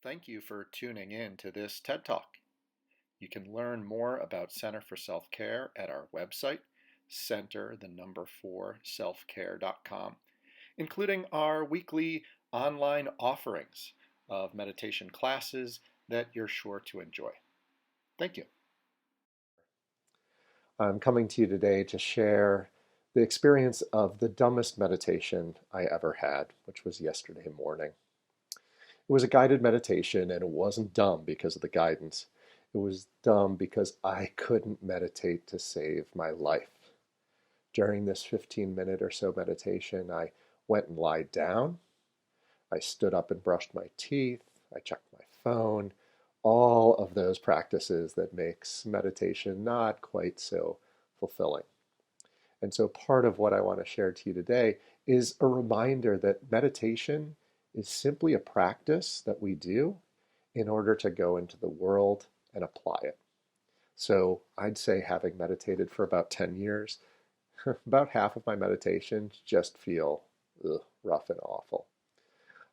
Thank you for tuning in to this TED Talk. You can learn more about Center for Self-Care at our website, center4selfcare.com, including our weekly online offerings of meditation classes that you're sure to enjoy. Thank you. I'm coming to you today to share the experience of the dumbest meditation I ever had, which was yesterday morning. It was a guided meditation, and it wasn't dumb because of the guidance. It was dumb because I couldn't meditate to save my life. During this 15-minute or so meditation, I went and lied down. I stood up and brushed my teeth. I checked my phone. All of those practices that makes meditation not quite so fulfilling. And so part of what I want to share to you today is a reminder that meditation is simply a practice that we do in order to go into the world and apply it. So I'd say, having meditated for about 10 years, about half of my meditations just feel rough and awful.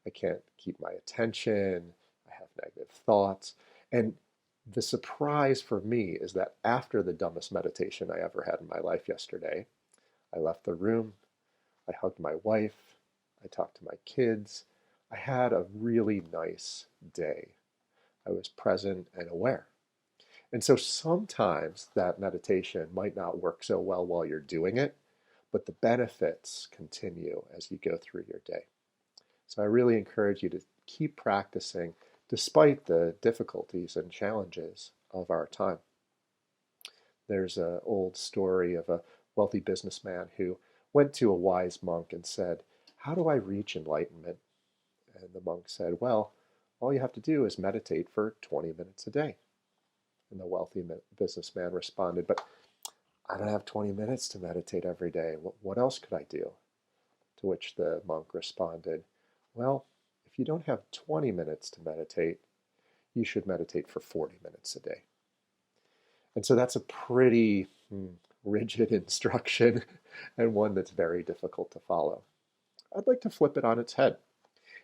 I can't keep my attention. I have negative thoughts. And the surprise for me is that after the dumbest meditation I ever had in my life yesterday, I left the room, I hugged my wife, I talked to my kids. I had a really nice day. I was present and aware. And so sometimes that meditation might not work so well while you're doing it, but the benefits continue as you go through your day. So I really encourage you to keep practicing despite the difficulties and challenges of our time. There's an old story of a wealthy businessman who went to a wise monk and said, "How do I reach enlightenment?" And the monk said, "Well, all you have to do is meditate for 20 minutes a day." And the wealthy businessman responded, "But I don't have 20 minutes to meditate every day. What else could I do?" To which the monk responded, "Well, if you don't have 20 minutes to meditate, you should meditate for 40 minutes a day." And so that's a pretty rigid instruction, and one that's very difficult to follow. I'd like to flip it on its head.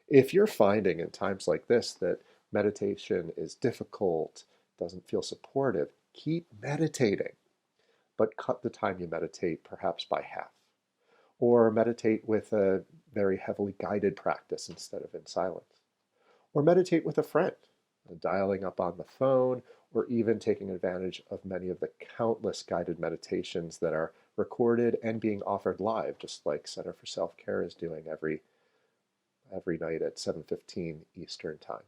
If you're finding in times like this that meditation is difficult, doesn't feel supportive, keep meditating, but cut the time you meditate perhaps by half. Or meditate with a very heavily guided practice instead of in silence. Or meditate with a friend, dialing up on the phone, or even taking advantage of many of the countless guided meditations that are recorded and being offered live, just like Center for Self-Care is doing every night at 7:15 Eastern Time.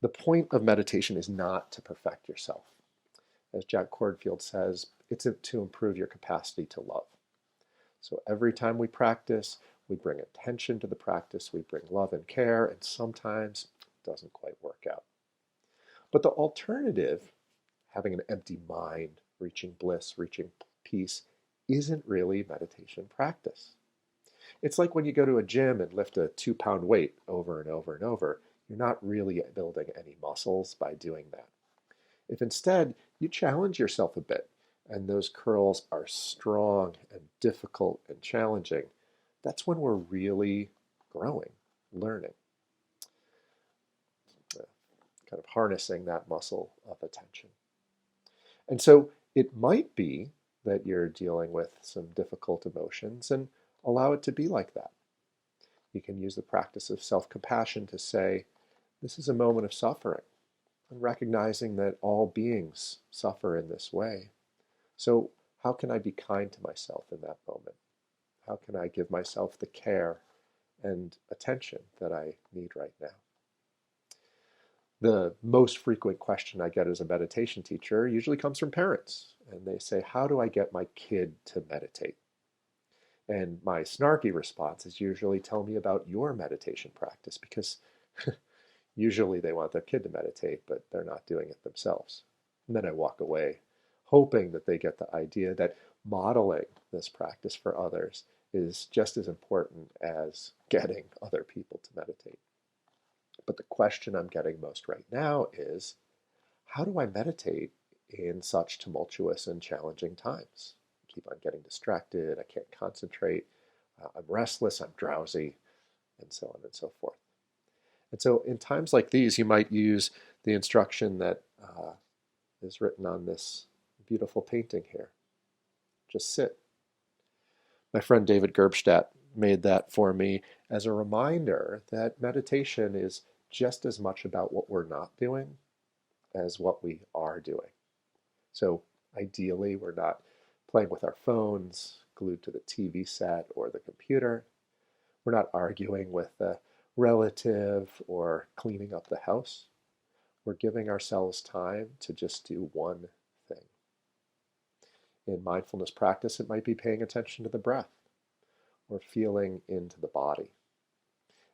The point of meditation is not to perfect yourself. As Jack Cornfield says, it's to improve your capacity to love. So every time we practice, we bring attention to the practice, we bring love and care, and sometimes it doesn't quite work out. But the alternative, having an empty mind, reaching bliss, reaching peace, isn't really meditation practice. It's like when you go to a gym and lift a 2-pound weight over and over and over, you're not really building any muscles by doing that. If instead you challenge yourself a bit, and those curls are strong and difficult and challenging, that's when we're really growing, learning, kind of harnessing that muscle of attention. And so it might be that you're dealing with some difficult emotions, and allow it to be like that. You can use the practice of self-compassion to say, this is a moment of suffering, and recognizing that all beings suffer in this way. So how can I be kind to myself in that moment? How can I give myself the care and attention that I need right now? The most frequent question I get as a meditation teacher usually comes from parents. And they say, how do I get my kid to meditate? And my snarky response is usually, tell me about your meditation practice, because usually they want their kid to meditate, but they're not doing it themselves. And then I walk away, hoping that they get the idea that modeling this practice for others is just as important as getting other people to meditate. But the question I'm getting most right now is, how do I meditate in such tumultuous and challenging times? I keep on getting distracted, I can't concentrate, I'm restless, I'm drowsy, and so on and so forth. And so in times like these, you might use the instruction that is written on this beautiful painting here. Just sit. My friend David Gerbstadt made that for me as a reminder that meditation is just as much about what we're not doing as what we are doing. So ideally, we're not playing with our phones, glued to the TV set or the computer. We're not arguing with a relative or cleaning up the house. We're giving ourselves time to just do one thing. In mindfulness practice, it might be paying attention to the breath or feeling into the body.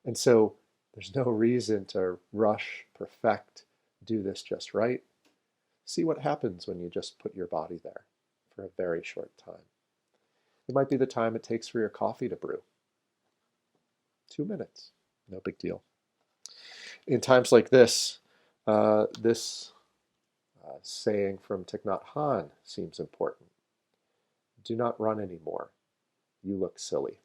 And so there's no reason to rush, perfect, do this just right. See what happens when you just put your body there for a very short time. It might be the time it takes for your coffee to brew. 2 minutes, no big deal. In times like this saying from Thich Nhat Hanh seems important. Do not run anymore. You look silly.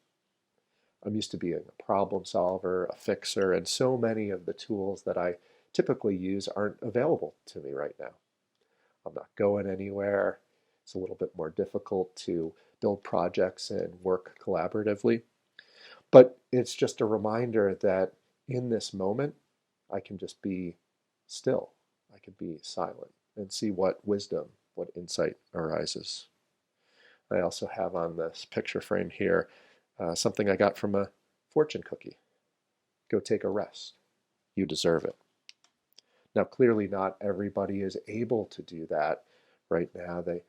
I'm used to being a problem solver, a fixer, and so many of the tools that I typically use aren't available to me right now. I'm not going anywhere. It's a little bit more difficult to build projects and work collaboratively. But it's just a reminder that in this moment, I can just be still. I can be silent and see what wisdom, what insight arises. I also have on this picture frame here something I got from a fortune cookie. Go take a rest. You deserve it. Now, clearly, not everybody is able to do that right now. They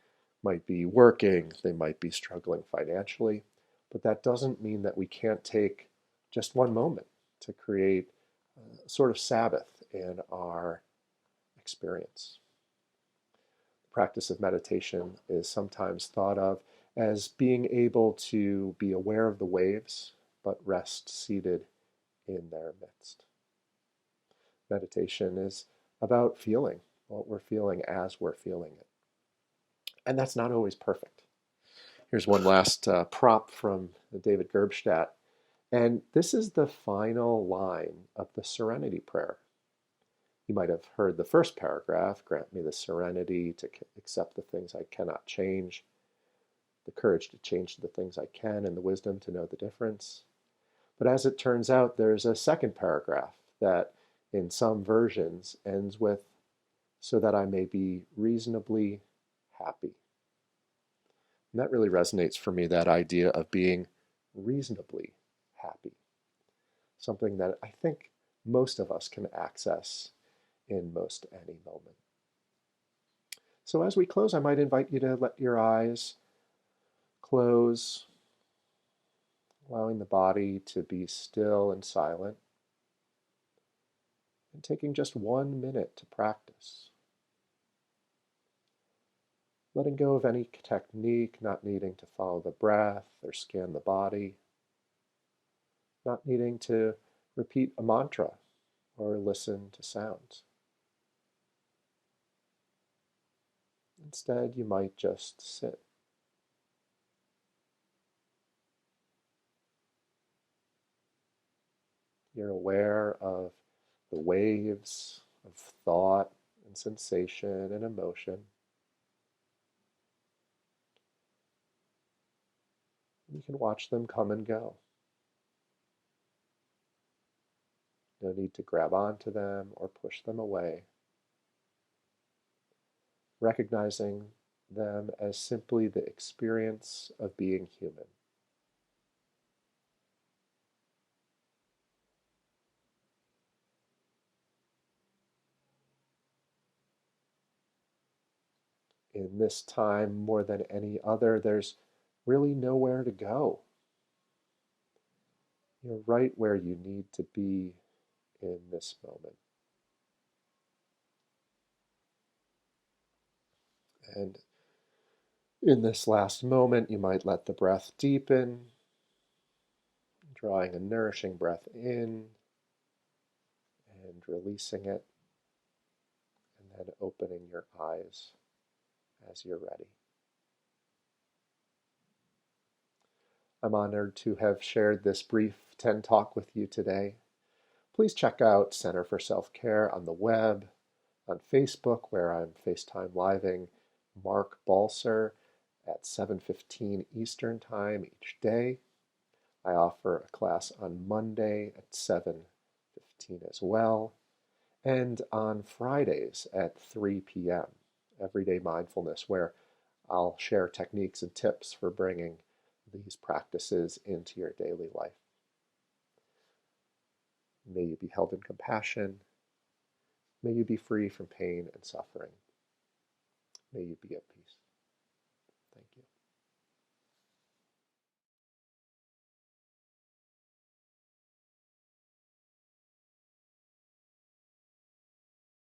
might be working, they might be struggling financially, but that doesn't mean that we can't take just one moment to create a sort of Sabbath in our experience. The practice of meditation is sometimes thought of as being able to be aware of the waves, but rest seated in their midst. Meditation is about feeling what we're feeling as we're feeling it. And that's not always perfect. Here's one last prop from David Gerbstadt. And this is the final line of the Serenity Prayer. You might have heard the first paragraph, grant me the serenity to accept the things I cannot change, the courage to change the things I can, and the wisdom to know the difference. But as it turns out, there's a second paragraph that in some versions ends with, so that I may be reasonably happy. And that really resonates for me, that idea of being reasonably happy. Something that I think most of us can access in most any moment. So as we close, I might invite you to let your eyes close, allowing the body to be still and silent, and taking just 1 minute to practice. Letting go of any technique, not needing to follow the breath or scan the body, not needing to repeat a mantra or listen to sounds. Instead, you might just sit. You're aware of the waves of thought and sensation and emotion. You can watch them come and go. No need to grab onto them or push them away. Recognizing them as simply the experience of being human. In this time, more than any other, there's really nowhere to go. You're right where you need to be in this moment. And in this last moment, you might let the breath deepen, drawing a nourishing breath in and releasing it, and then opening your eyes as you're ready. I'm honored to have shared this brief 10 talk with you today. Please check out Center for Self-Care on the web, on Facebook, where I'm FaceTime living Mark Balser at 7:15 Eastern Time each day. I offer a class on Monday at 7:15 as well, and on Fridays at 3 p.m., Everyday Mindfulness, where I'll share techniques and tips for bringing these practices into your daily life. May you be held in compassion. May you be free from pain and suffering. May you be at peace. Thank you.